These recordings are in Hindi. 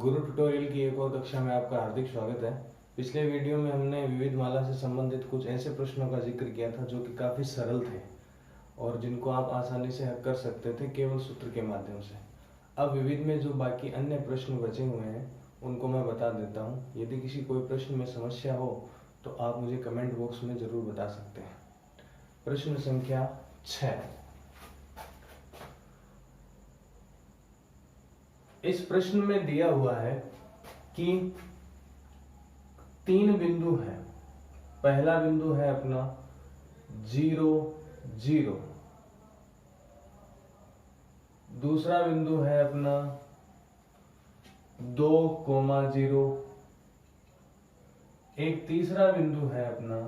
गुरु ट्यूटोरियल की एक और कक्षा में आपका हार्दिक स्वागत है। पिछले वीडियो में हमने विविध माला से संबंधित कुछ ऐसे प्रश्नों का जिक्र किया था जो कि काफ़ी सरल थे और जिनको आप आसानी से हल कर सकते थे केवल सूत्र के माध्यम से। अब विविध में जो बाकी अन्य प्रश्न बचे हुए हैं उनको मैं बता देता हूँ। यदि किसी कोई प्रश्न में समस्या हो तो आप मुझे कमेंट बॉक्स में ज़रूर बता सकते हैं। प्रश्न संख्या 6। इस प्रश्न में दिया हुआ है कि 3 बिंदु हैं। पहला बिंदु है अपना 0 0, दूसरा बिंदु है अपना 2,0, एक तीसरा बिंदु है अपना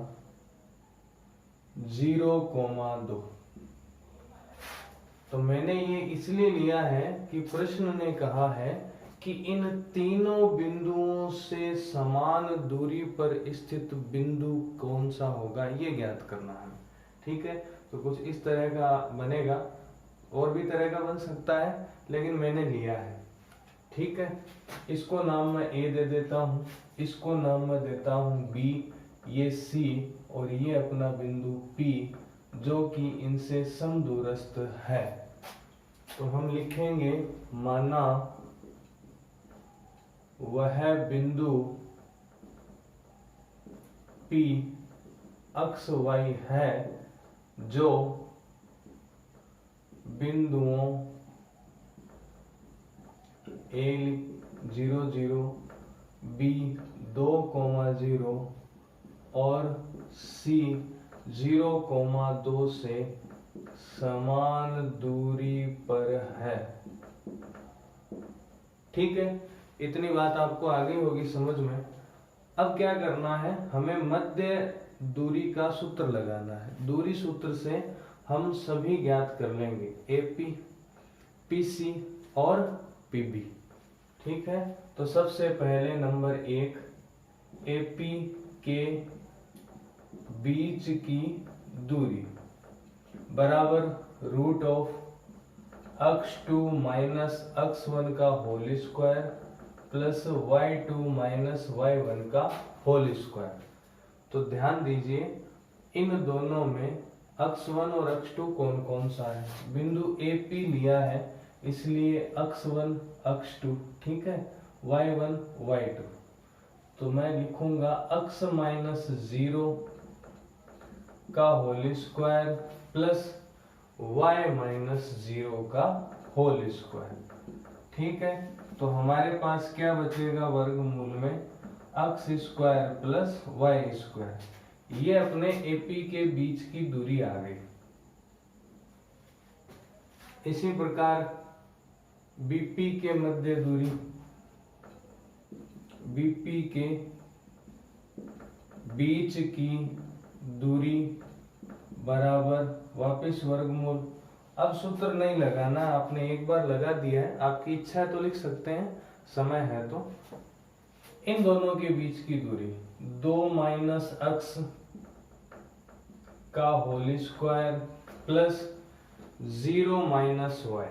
0,2। तो मैंने ये इसलिए लिया है कि प्रश्न ने कहा है कि इन तीनों बिंदुओं से समान दूरी पर स्थित बिंदु कौन सा होगा, ये ज्ञात करना है। ठीक है, तो कुछ इस तरह का बनेगा, और भी तरह का बन सकता है लेकिन मैंने लिया है। ठीक है, इसको नाम मैं ए दे देता हूँ, इसको नाम मैं देता हूँ बी, ये सी और ये अपना बिंदु पी जो कि इनसे समदूरस्थ है। तो हम लिखेंगे माना वह बिंदु P अक्ष y है जो बिंदुओं A 0 0, B 2,0 और C 0,2 से समान दूरी पर है। ठीक है, इतनी बात आपको आ गई होगी समझ में। अब क्या करना है, हमें मध्य दूरी का सूत्र लगाना है। दूरी सूत्र से हम सभी ज्ञात कर लेंगे, AP, PC और PB। ठीक है, तो सबसे पहले नंबर 1, AP के बीच की दूरी बराबर रूट ऑफ अक्ष 2 माइनस अक्ष 1 का whole square plus y2 minus y1 का होल स्क्वायर। तो ध्यान दीजिए इन दोनों में अक्ष 1 और अक्ष 2 कौन कौन सा है। बिंदु AP लिया है इसलिए अक्ष 1 अक्ष 2, ठीक है, y1 y2। तो मैं लिखूंगा अक्ष माइनस 0 का whole square plus y minus 0 का होल स्क्वायर। ठीक है, तो हमारे पास क्या बचेगा, वर्गमूल में अक्ष स्क्वायर प्लस वाई स्क्वायर। ये अपने AP के बीच की दूरी आ गई। इसी प्रकार BP के मध्य दूरी, BP के बीच की दूरी बराबर वापस वर्गमूल। अब सूत्र नहीं लगाना, आपने एक बार लगा दिया है, आपकी इच्छा है तो लिख सकते हैं, समय है तो। इन दोनों के बीच की दूरी 2 माइनस अक्ष का whole square plus 0 minus y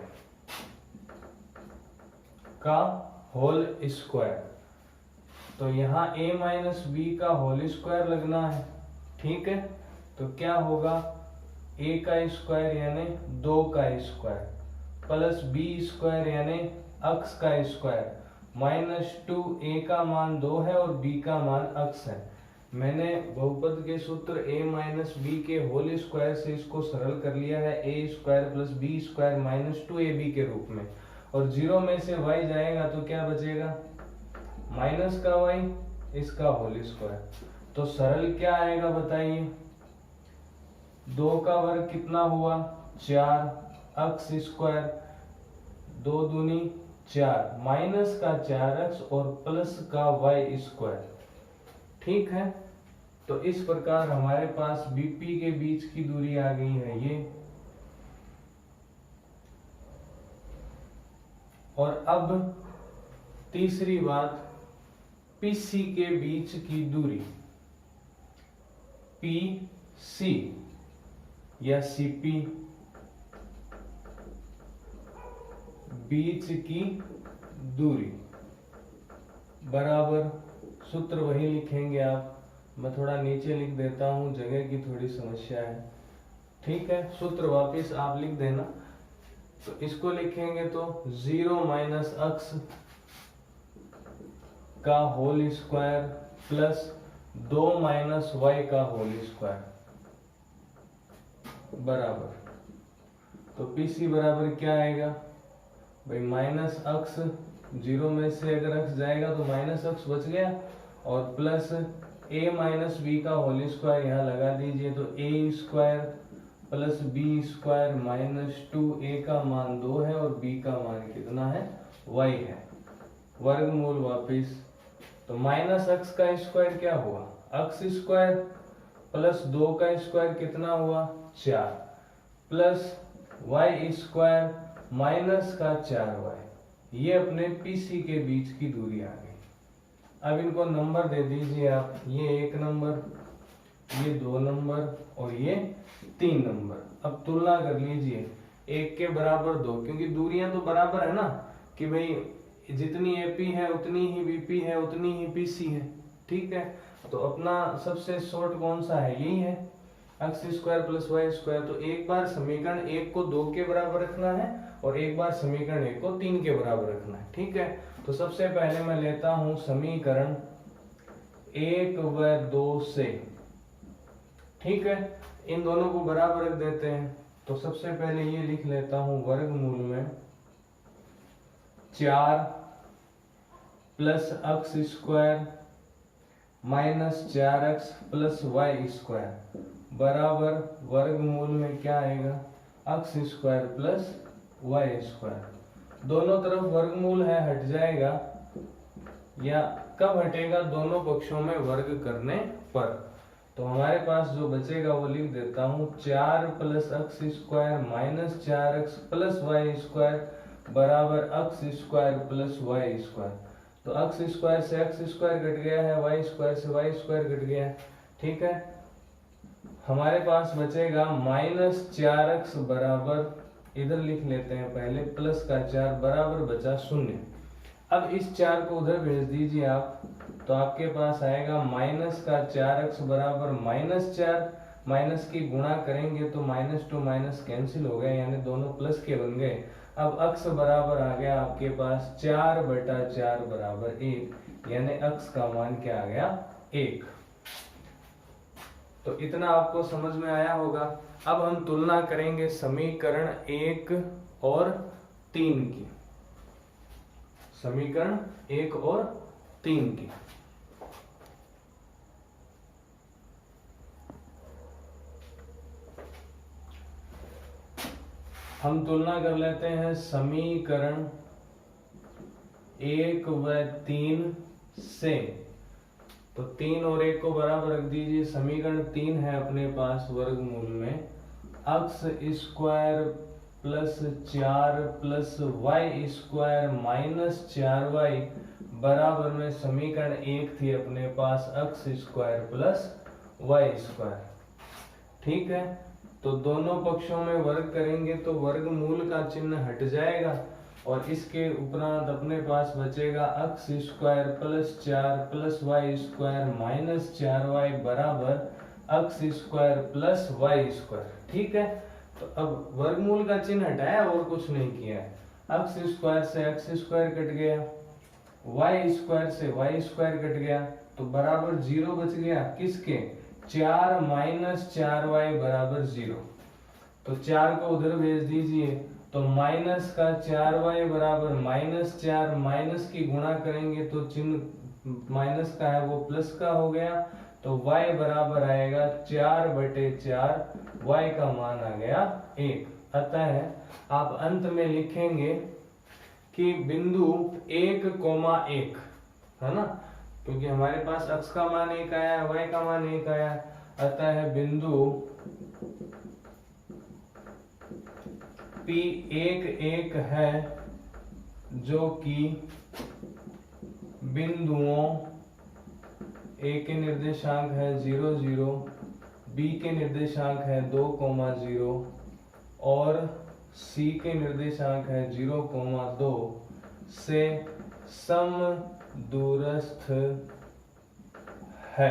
का होल स्क्वायर। तो यहाँ a माइनस b का होल स्क्वायर लगना है। ठीक है, तो क्या होगा, a का स्क्वायर यानी 2 का स्क्वायर प्लस b स्क्वायर यानी अक्ष का स्क्वायर माइनस 2, a का मान 2 है और b का मान अक्ष है। मैंने बहुपद के सूत्र a माइनस b के होल स्क्वायर से इसको सरल कर लिया है, a square plus b square minus 2ab के रूप में। और 0 में से y जाएगा तो क्या बचेगा, माइनस का y, इसका होल स्क्वायर। तो सरल क्या आएगा बताइए, 2 का वर्ग कितना हुआ 4, अक्ष स्क्वायर 2 दूनी 4, माइनस का 4 अक्ष और प्लस का y स्क्वायर। ठीक है, तो इस प्रकार हमारे पास BP के बीच की दूरी आ गई है ये। और अब तीसरी बात, PC के बीच की दूरी, PC या CP बीच की दूरी बराबर, सूत्र वही लिखेंगे आप, मैं थोड़ा नीचे लिख देता हूँ, जगह की थोड़ी समस्या है। ठीक है, सूत्र वापस आप लिख देना। तो इसको लिखेंगे तो 0 माइनस x का whole square plus 2 minus y का होल स्क्वायर बराबर, तो PC बराबर क्या आएगा भाई, माइनस x, 0 में से अगर x जाएगा तो माइनस x बच गया, और प्लस a माइनस b का होल स्क्वायर यहाँ लगा दीजिए, तो a square plus B square minus 2a का मान 2 है और b का मान कितना है, y है, वर्गमूल वापिस। तो माइनस x का स्क्वायर क्या हुआ, x स्क्वायर प्लस 2 का स्क्वायर कितना हुआ 4, प्लस y स्क्वायर माइनस का 4y, ये अपने PC के बीच की दूरी आ गई। अब इनको नंबर दे दीजिए आप, ये 1 नंबर, ये 2 नंबर और ये 3 नंबर। अब तुलना कर लीजिए, 1 के बराबर 2, क्योंकि दूरियां तो बराबर है ना, कि भाई जितनी AP है उतनी ही BP है, उतनी ही PC है। ठीक है, तो अपना सबसे शॉर्ट कौन सा है, यही है, x square plus Y square. तो एक बार समीकरण 1 को 2 के बराबर रखना है और एक बार समीकरण 1 को 3 के बराबर रखना है। ठीक है, तो सबसे पहले मैं लेता हूं समीकरण 1 व 2 से। ठीक है, इन दोनों को बराबर रख देते हैं। तो सबसे पहले ये लिख लेता हूं, वर्गमूल में 4 plus x square minus 4x plus Y square बराबर, वर्गमूल में क्या आएगा, x square plus Y square. दोनों तरफ वर्गमूल है, हट जाएगा, या कब हटेगा, दोनों पक्षों में वर्ग करने पर। तो हमारे पास जो बचेगा वो लिख देता हूं, 4 plus x square minus 4x plus Y square बराबर x square plus Y square. तो x स्क्वायर से x स्क्वायर कट गया है, y स्क्वायर से y स्क्वायर कट गया है। ठीक है, हमारे पास बचेगा माइनस 4x बराबर, इधर लिख लेते हैं पहले, प्लस का 4 बराबर बचा 0। अब इस 4 को उधर भेज दीजिए आप, तो आपके पास आएगा माइनस का 4x बराबर माइनस 4, माइनस की गुणा करेंगे तो माइनस टू माइनस कैंसिल हो गए, यानी दोनों प्लस के बन गए। अब x बराबर आ गया आपके पास 4/4 बराबर 1, यानी x का मान क्या आ गया, 1। तो इतना आपको समझ में आया होगा। अब हम तुलना करेंगे समीकरण 1 और 3 की, समीकरण 1 और 3 की। हम तुलना कर लेते हैं समीकरण 1 व 3 से। तो 3 और 1 को बराबर रख दीजिए। समीकरण 3 है अपने पास, वर्गमूल में x स्क्वायर प्लस 4 प्लस वाई स्क्वायर माइनस 4y बराबर में समीकरण 1 थी अपने पास x square plus Y square. ठीक है, तो दोनों पक्षों में वर्ग करेंगे तो वर्गमूल का चिन्ह हट जाएगा और इसके उपरांत अपने पास बचेगा x स्क्वायर प्लस 4 प्लस वाई स्क्वायर माइनस 4y बराबर x square plus Y square. ठीक है, तो अब वर्गमूल का चिन्ह हटाया और कुछ नहीं किया है। x स्क्वायर से x स्क्वायर कट गया, y स्क्वायर से y स्क्वायर कट गया, तो बराबर 0 बच गया, किसके, 4 माइनस 4y बराबर 0। तो 4 को उधर भेज दीजिए, तो माइनस का 4y बराबर माइनस 4, माइनस की गुणा करेंगे तो चिन्ह माइनस का है वो प्लस का हो गया, तो y बराबर आएगा 4/4, y का मान आ गया 1। अतः आप अंत में लिखेंगे कि बिंदु 1,1 है ना, क्योंकि हमारे पास x का मान 1 आया है, y का मान 1 आया है, अतः बिंदु P11 है जो कि बिंदुओं A के निर्देशांक है 0, 0, B के निर्देशांक है 2, 0 और C के निर्देशांक है 0, 2 से सम दूरस्थ है।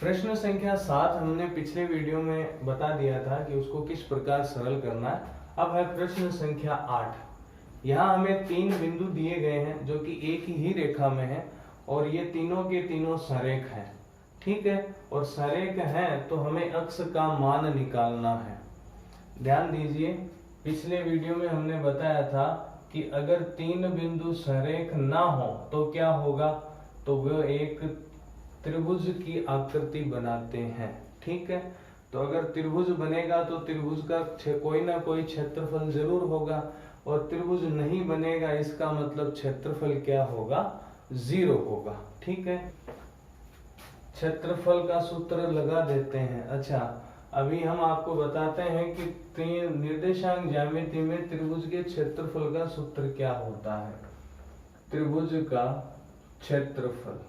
प्रश्न संख्या 7 हमने पिछले वीडियो में बता दिया था कि उसको किस प्रकार सरल करना है। अब है प्रश्न संख्या 8। यहाँ हमें 3 बिंदु दिए गए हैं जो कि एक ही रेखा में है और ये तीनों के तीनों सरेख हैं, ठीक है। और सरेख हैं तो हमें अक्ष का मान निकालना है। ध्यान दीजिए, पिछले वीडियो में हमने बताया था कि अगर 3 बिंदु सरेख ना हो तो क्या होगा, तो वह एक त्रिभुज की आकृति बनाते हैं, ठीक है। तो अगर त्रिभुज बनेगा तो त्रिभुज का कोई ना कोई क्षेत्रफल जरूर होगा, और त्रिभुज नहीं बनेगा इसका मतलब क्षेत्रफल क्या होगा, 0 होगा, ठीक है। क्षेत्रफल का सूत्र लगा देते हैं। अच्छा, अभी हम आपको बताते हैं कि निर्देशांक ज्यामिति में त्रिभुज के क्षेत्रफल का सूत्र क्या होता है। त्रिभुज का क्षेत्रफल,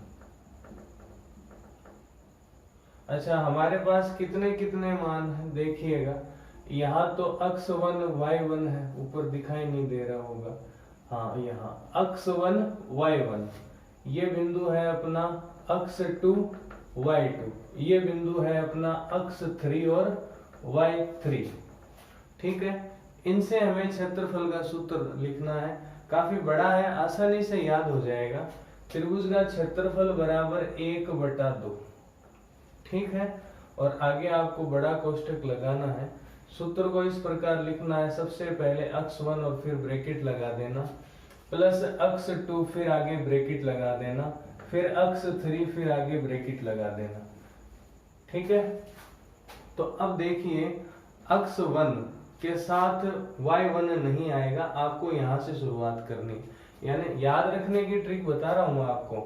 अच्छा हमारे पास कितने कितने मान हैं देखिएगा। यहाँ तो अक्ष 1 y1 है, ऊपर दिखाई नहीं दे रहा होगा, हाँ यहाँ अक्ष 1 y1, ये बिंदु है अपना अक्ष 2 y2, ये बिंदु है अपना अक्ष 3 और y3, ठीक है। इनसे हमें क्षेत्रफल का सूत्र लिखना है, काफी बड़ा है, आसानी से याद हो जाएगा। त्रिभुज का क्षेत्रफल बराबर 1/2, ठीक है। और आगे आपको बड़ा कोष्ठक लगाना है। सूत्र को इस प्रकार लिखना है, सबसे पहले अक्ष 1 और फिर ब्रैकेट लगा देना, प्लस अक्ष 2 फिर आगे ब्रैकेट लगा देना, फिर अक्ष 3 फिर आगे ब्रैकेट लगा देना, ठीक है। तो अब देखिए, अक्ष 1 के साथ y1 नहीं आएगा, आपको यहां से शुरुआत करनी, यानी याद रखने की ट्रिक बता रहा हूं आपको।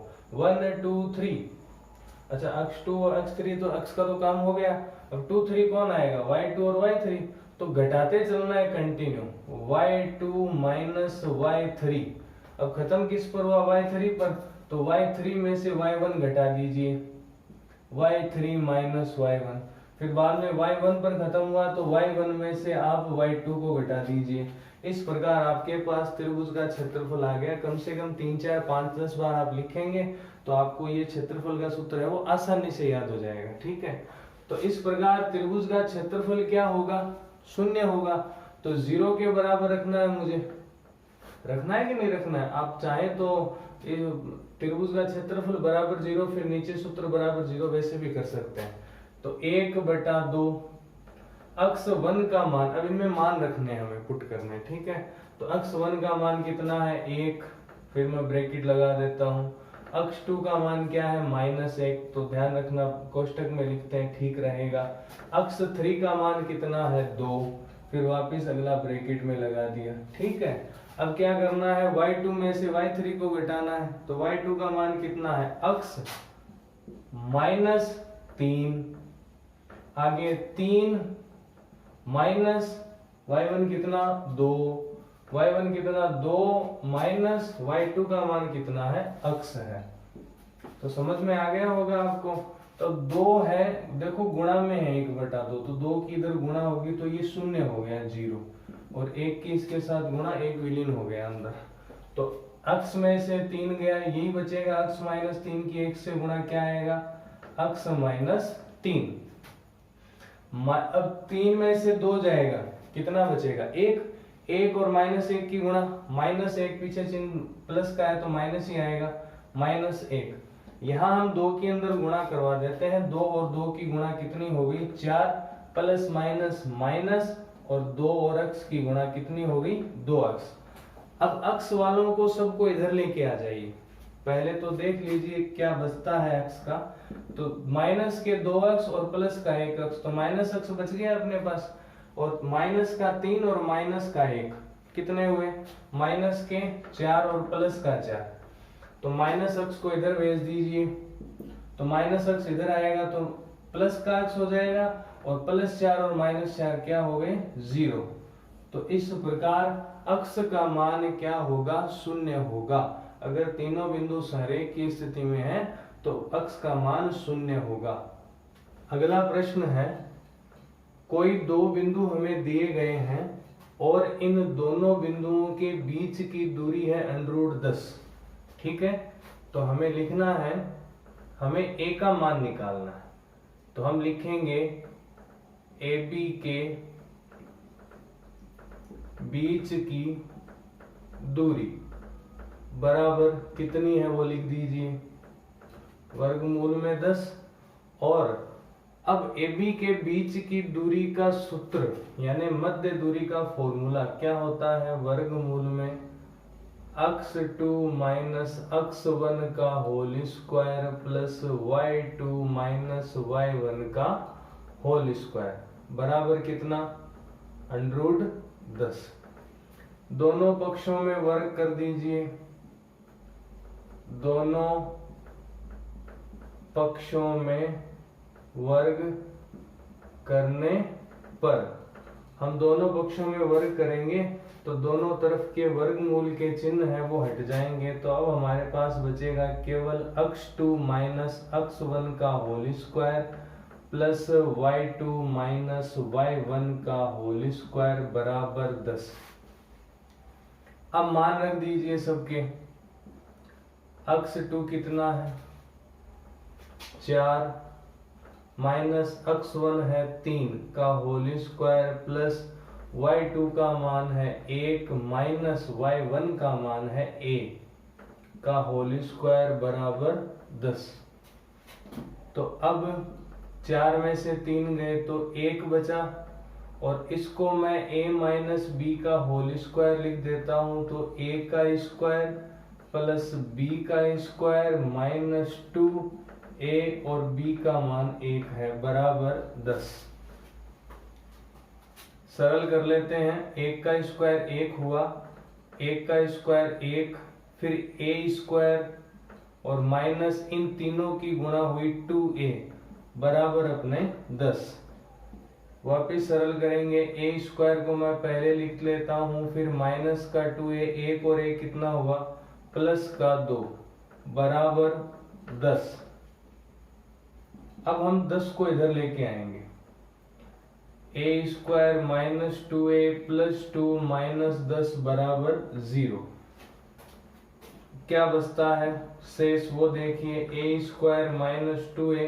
1 2 3, अच्छा अक्ष 2 और अक्ष 3, तो अक्ष का तो काम हो गया। अब 2 3 कौन आएगा, y2 और y3, तो घटाते चलना है कंटिन्यू, y2 माइनस y3। अब खत्म किस पर हुआ, y3 पर, तो y3 में से y1 घटा दीजिए, y3 माइनस y1। फिर बाद में y1 पर खत्म हुआ तो y1 में से आप y2 को घटा दीजिए। इस प्रकार आपके पास त्रिभुज का क्षेत्रफल आ गया। कम से कम 3 4 5 10 बार आप लिखेंगे तो आपको ये क्षेत्रफल का सूत्र है वो आसानी से याद हो जाएगा, ठीक है। तो इस प्रकार त्रिभुज का क्षेत्रफल क्या होगा, 0 होगा। तो 0 के बराबर रखना है मुझे, रखना है कि नहीं रखना है। आप चाहे तो त्रिभुज का क्षेत्रफल बराबर 0, फिर नीचे सूत्र बराबर 0, वैसे भी कर सकते हैं। तो 1/2 अक्ष 1 का मान, अब इनमें मान रखने हैं हमें, पुट करने, ठीक है। तो अक्ष 1 का मान कितना है, 1, फिर मैं ब्रैकेट लगा देता हूँ। अक्ष 2 का मान क्या है, -1, तो ध्यान रखना कोष्टक में लिखते हैं, ठीक रहेगा। अक्ष 3 का मान कितना है, 2, फिर वापिस अगला ब्रैकेट में लगा दिया, ठीक है। अब क्या करना है, y2 में से y3 को घटाना है, तो y2 का मान कितना है, अक्ष -3, आगे 3 माइनस y1 कितना 2, y1 कितना 2 माइनस y2 का मान कितना है, अक्ष है। तो समझ में आ गया होगा आपको। तो 2 है, देखो गुणा में है 1/2, तो 2 की इधर गुणा होगी तो ये 0 हो गया 0, और 1 की इसके साथ गुणा, 1 विलीन हो गया अंदर। तो अक्ष में से 3 गया, यही बचेगा, अक्ष -3 की 1 से गुणा क्या आएगा, अक्ष -3। अब 3 में से 2 जाएगा, कितना बचेगा, 1 और -1 की गुणा, -1 पीछे चिन्ह प्लस का है तो माइनस ही आएगा, -1। यहाँ हम 2 के अंदर गुणा करवा देते हैं, 2 और 2 की गुणा कितनी हो गई, 4, प्लस माइनस माइनस, और 2 और अक्ष की गुणा कितनी हो गई, 2 अक्ष। अब अक्ष वालों को सबको इधर लेके आ जाइए, पहले तो देख लीजिए क्या बचता है अक्ष का। तो माइनस के 2 अक्ष और प्लस का 1 अक्ष, तो माइनस अक्ष बच गया अपने पास, और माइनस का 3 और माइनस का 1 कितने हुए, माइनस के 4 और प्लस का 4। तो माइनस अक्ष को इधर भेज दीजिए, तो माइनस अक्ष इधर आएगा तो प्लस का अक्ष हो जाएगा, और +4 और -4 क्या हो गए, 0। तो इस प्रकार अक्ष का मान क्या होगा, 0 होगा। अगर तीनों बिंदु संरेख की स्थिति में है तो अक्ष का मान 0 होगा। अगला प्रश्न है, कोई 2 बिंदु हमें दिए गए हैं और इन दोनों बिंदुओं के बीच की दूरी है √10। ठीक है, तो हमें लिखना है, हमें ए का मान निकालना है। तो हम लिखेंगे ए बी के बीच की दूरी बराबर कितनी है वो लिख दीजिए, वर्गमूल में 10। और अब ए बी के बीच की दूरी का सूत्र यानी मध्य दूरी का फॉर्मूला क्या होता है, वर्गमूल में x2 माइनस x1 का whole square plus y2 minus y1 का होल स्क्वायर बराबर कितना, √10। दोनों पक्षों में वर्ग कर दीजिए, दोनों पक्षों में वर्ग करने पर, हम दोनों पक्षों में वर्ग करेंगे तो दोनों तरफ के वर्गमूल के चिन्ह है वो हट जाएंगे। तो अब हमारे पास बचेगा केवल x2 माइनस x1 का whole square plus y2 minus y1 का होल स्क्वायर बराबर 10। अब मान रख दीजिए सबके, x2 कितना है 4 माइनस x1 है 3 का होल स्क्वायर प्लस y2 का मान है 1 माइनस y1 का मान है a का होल स्क्वायर बराबर 10। तो अब 4 में से 3 गए तो 1 बचा, और इसको मैं a माइनस b का होल स्क्वायर लिख देता हूं। तो a का स्क्वायर प्लस b का स्क्वायर माइनस 2a और b का मान 1 है बराबर 10। सरल कर लेते हैं, 1 का स्क्वायर 1 हुआ, 1 का स्क्वायर 1, फिर a स्क्वायर और माइनस इन तीनों की गुणा हुई 2a बराबर अपने 10। वापिस सरल करेंगे, a स्क्वायर को मैं पहले लिख लेता हूं, फिर माइनस का 2a, 1 और 1 कितना हुआ प्लस का 2 बराबर 10। अब हम 10 को इधर लेके आएंगे, a square minus 2a plus 2 minus 10 बराबर 0। क्या बचता है शेष वो देखिए, a square minus 2a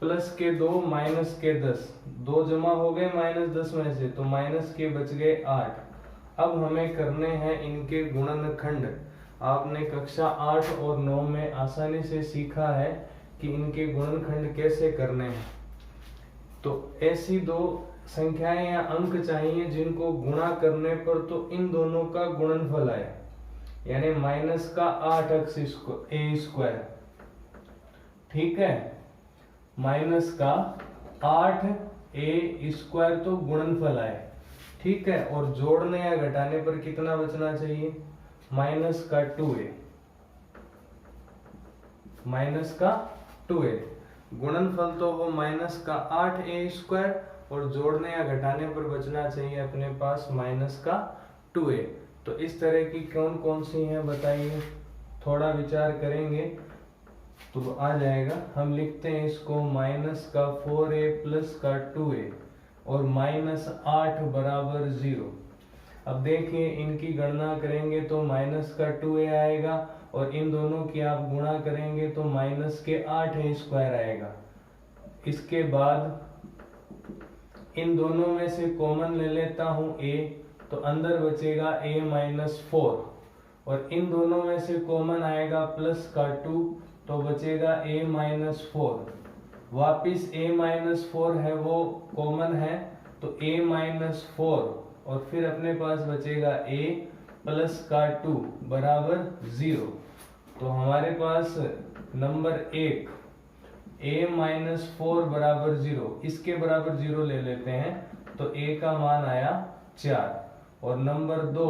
plus के 2 माइनस के 10, 2 जमा हो गए माइनस 10 में से, तो माइनस के बच गए 8। अब हमें करने हैं इनके गुणनखंड। आपने कक्षा 8 और 9 में आसानी से सीखा है कि इनके गुणनखंड कैसे करने हैं। तो ऐसी दो संख्याएं या अंक चाहिए जिनको गुणा करने पर तो इन दोनों का गुणनफल आए, यानी माइनस का 8x a स्क्वायर, ठीक है, माइनस का 8a स्क्वायर तो गुणनफल आए, ठीक है। और जोड़ने या घटाने पर कितना बचना चाहिए, माइनस का 2a, माइनस का 2a। गुणनफल तो वो माइनस का 8a स्क्वायर और जोड़ने या घटाने पर बचना चाहिए अपने पास माइनस का 2a। तो इस तरह की कौन कौन सी हैं बताइए, थोड़ा विचार करेंगे तो आ जाएगा। हम लिखते हैं इसको माइनस का 4a प्लस का 2a और माइनस 8 बराबर 0। अब देखिए इनकी गणना करेंगे तो माइनस का 2a आएगा और इन दोनों की आप गुणा करेंगे तो माइनस के 8a स्क्वायर आएगा। इसके बाद इन दोनों में से कॉमन ले लेता हूं a, तो अंदर बचेगा a माइनस 4 और इन दोनों में से कॉमन आएगा प्लस का 2 तो बचेगा a माइनस 4। वापिस a माइनस 4 है वो कॉमन है तो a माइनस 4 और फिर अपने पास बचेगा a प्लस का 2 बराबर 0। तो हमारे पास नंबर 1 a माइनस 4 बराबर 0, इसके बराबर 0 ले लेते हैं तो a का मान आया 4। और नंबर 2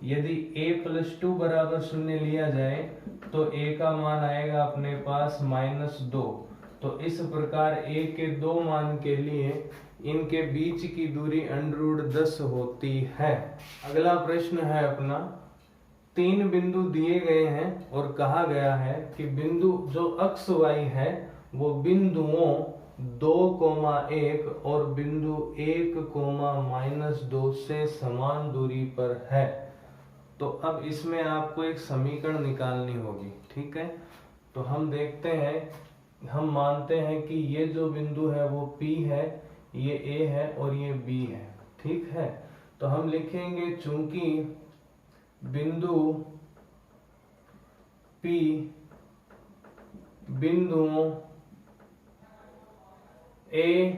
यदि a प्लस 2 बराबर 0 लिया जाए तो a का मान आएगा अपने पास माइनस 2। तो इस प्रकार a के 2 मान के लिए इनके बीच की दूरी √10 होती है। अगला प्रश्न है अपना, 3 बिंदु दिए गए हैं और कहा गया है कि बिंदु जो अक्ष y है वो बिंदुओं 2,1 और बिंदु 1, -2 से समान दूरी पर है। तो अब इसमें आपको एक समीकरण निकालनी होगी, ठीक है। तो हम देखते हैं, हम मानते हैं कि ये जो बिंदु है वो P है, ये A है और ये B है, ठीक है। तो हम लिखेंगे चूंकि बिंदु P बिंदुओं A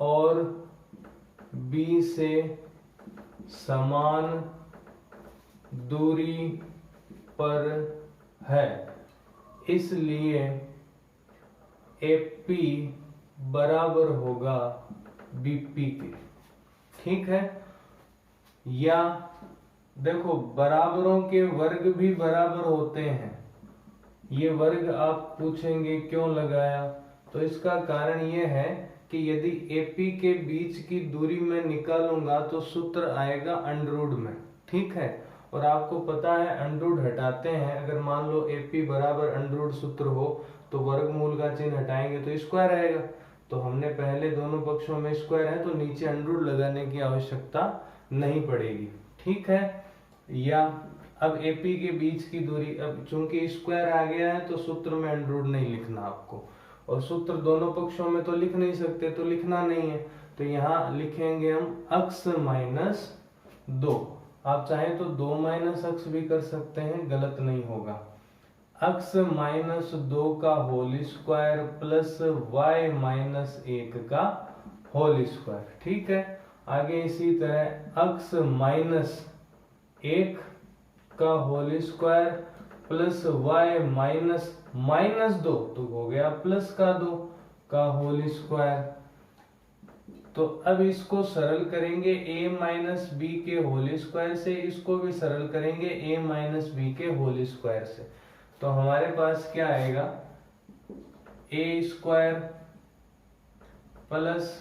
और B से समान दूरी पर है, इसलिए AP बराबर होगा BP के, ठीक है। या देखो बराबरों के वर्ग भी बराबर होते हैं, ये वर्ग आप पूछेंगे क्यों लगाया, तो इसका कारण ये है कि यदि AP के बीच की दूरी में निकालूंगा तो सूत्र आएगा अंडररूट में, ठीक है। और आपको पता है अंडररूट हटाते हैं, अगर मान लो AP बराबर अंडररूट सूत्र हो तो वर्गमूल का चिन्ह हटाएंगे तो स्क्वायर आएगा। तो हमने पहले दोनों पक्षों में स्क्वायर है तो नीचे अंडररूट लगाने की आवश्यकता नहीं पड़ेगी, ठीक है। या अब AP के बीच की दूरी, अब चूंकि स्क्वायर आ गया है तो सूत्र में अंडररूट नहीं लिखना आपको, और सूत्र दोनों पक्षों में तो लिख नहीं सकते तो लिखना नहीं है। तो यहाँ लिखेंगे हम अक्स माइनस 2, आप चाहें तो 2 माइनस अक्स भी कर सकते हैं, गलत नहीं होगा। अक्स माइनस 2 का whole square plus Y minus 1 का होल स्क्वायर, ठीक है। आगे इसी तरह अक्स माइनस 1 का whole square plus Y minus 2 तो हो गया प्लस का 2 का होल स्क्वायर। तो अब इसको सरल करेंगे a माइनस बी के होल स्क्वायर से, इसको भी सरल करेंगे a माइनस बी के होल स्क्वायर से। तो हमारे पास क्या आएगा, a स्क्वायर प्लस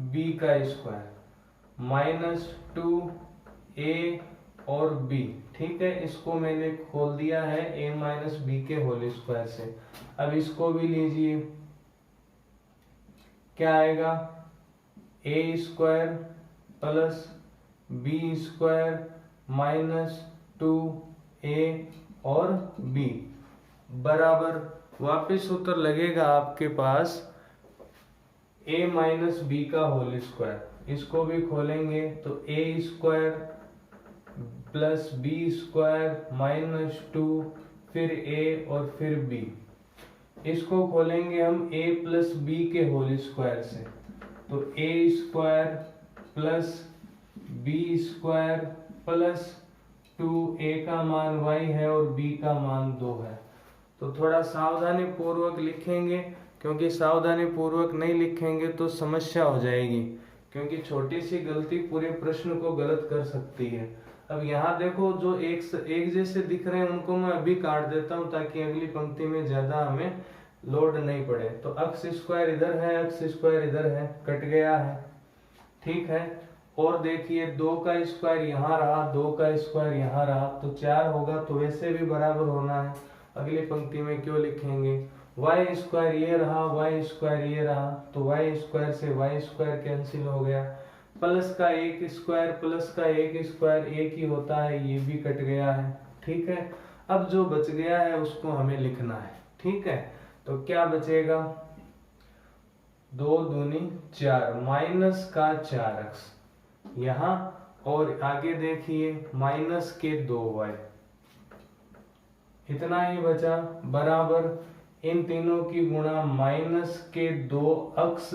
b का स्क्वायर माइनस 2a और b, ठीक है। इसको मैंने खोल दिया है a माइनस बी के होल स्क्वायर से। अब इसको भी लीजिए, क्या आएगा, a square plus b square minus 2a और b बराबर, वापिस सूत्र लगेगा आपके पास a माइनस बी का होल स्क्वायर। इसको भी खोलेंगे तो a square plus B square minus 2 फिर a और फिर b। इसको खोलेंगे हम a प्लस बी के होल स्क्वायर से, तो a square plus B square plus 2a का मान y है और b का मान 2 है। तो थोड़ा सावधानी पूर्वक लिखेंगे, क्योंकि सावधानी पूर्वक नहीं लिखेंगे तो समस्या हो जाएगी, क्योंकि छोटी सी गलती पूरे प्रश्न को गलत कर सकती है। अब यहाँ देखो जो एक जैसे दिख रहे हैं उनको मैं अभी काट देता हूँ ताकि अगली पंक्ति में ज्यादा हमें लोड नहीं पड़े। तो अक्स स्क्वायर इधर है, अक्स स्क्वायर इधर है, कट गया है, ठीक है। और देखिए 2 का स्क्वायर यहाँ रहा, 2 का स्क्वायर यहाँ रहा, तो 4 होगा, तो वैसे भी बराबर होना है। अगली पंक्ति में क्यों लिखेंगे, वाई स्क्वायर ये रहा, वाई स्क्वायर ये रहा, तो वाई स्क्वायर से वाई स्क्वायर कैंसिल हो गया, प्लस का 1 स्क्वायर प्लस का 1 स्क्वायर एक ही होता है, ये भी कट गया है, ठीक है। अब जो बच गया है उसको हमें लिखना है, ठीक है। तो क्या बचेगा, 2 दूनी 4 माइनस का 4x यहाँ, और आगे देखिए माइनस के 2y, इतना ही बचा, बराबर इन तीनों की गुणा माइनस के 2x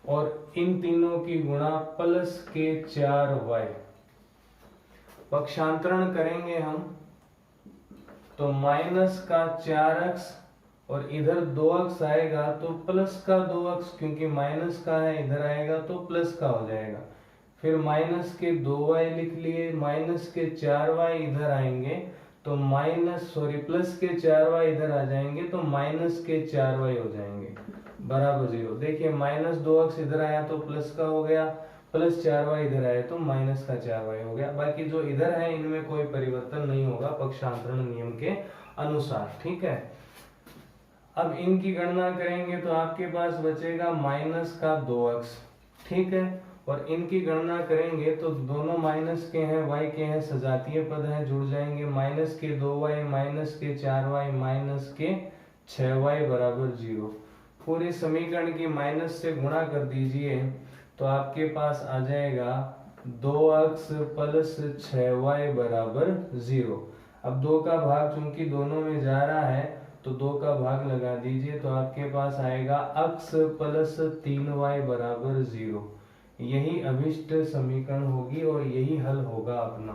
और इन तीनों की गुणा प्लस के 4y। पक्षांतरण करेंगे हम तो माइनस का 4x और इधर 2x आएगा तो प्लस का 2x, क्योंकि माइनस का है इधर आएगा तो प्लस का हो जाएगा। फिर माइनस के 2y लिख लिए, माइनस के 4y इधर आएंगे तो प्लस के 4y इधर आ जाएंगे तो माइनस के 4y हो जाएंगे, बराबर 0। देखिए माइनस 2x इधर आया तो प्लस का हो गया, प्लस 4y इधर आया तो माइनस का 4y हो गया। बाकी जो इधर है इनमें कोई परिवर्तन नहीं होगा पक्षांतरण नियम के अनुसार, ठीक है। अब इनकी गणना करेंगे तो आपके पास बचेगा माइनस का 2x, ठीक है। और इनकी गणना करेंगे तो दोनों माइनस के हैं, y के हैं, सजातीय पद हैं, जुड़ जाएंगे। माइनस के 2y, माइनस के 4y, माइनस के 6y बराबर 0। पूरे समीकरण की माइनस से गुणा कर दीजिए तो आपके पास आ जाएगा 2x प्लस 6y बराबर 0। अब 2 का भाग चूंकि दोनों में जा रहा है तो 2 का भाग लगा दीजिए तो आपके पास आएगा x प्लस 3y बराबर 0। यही अभिष्ट समीकरण होगी और यही हल होगा अपना।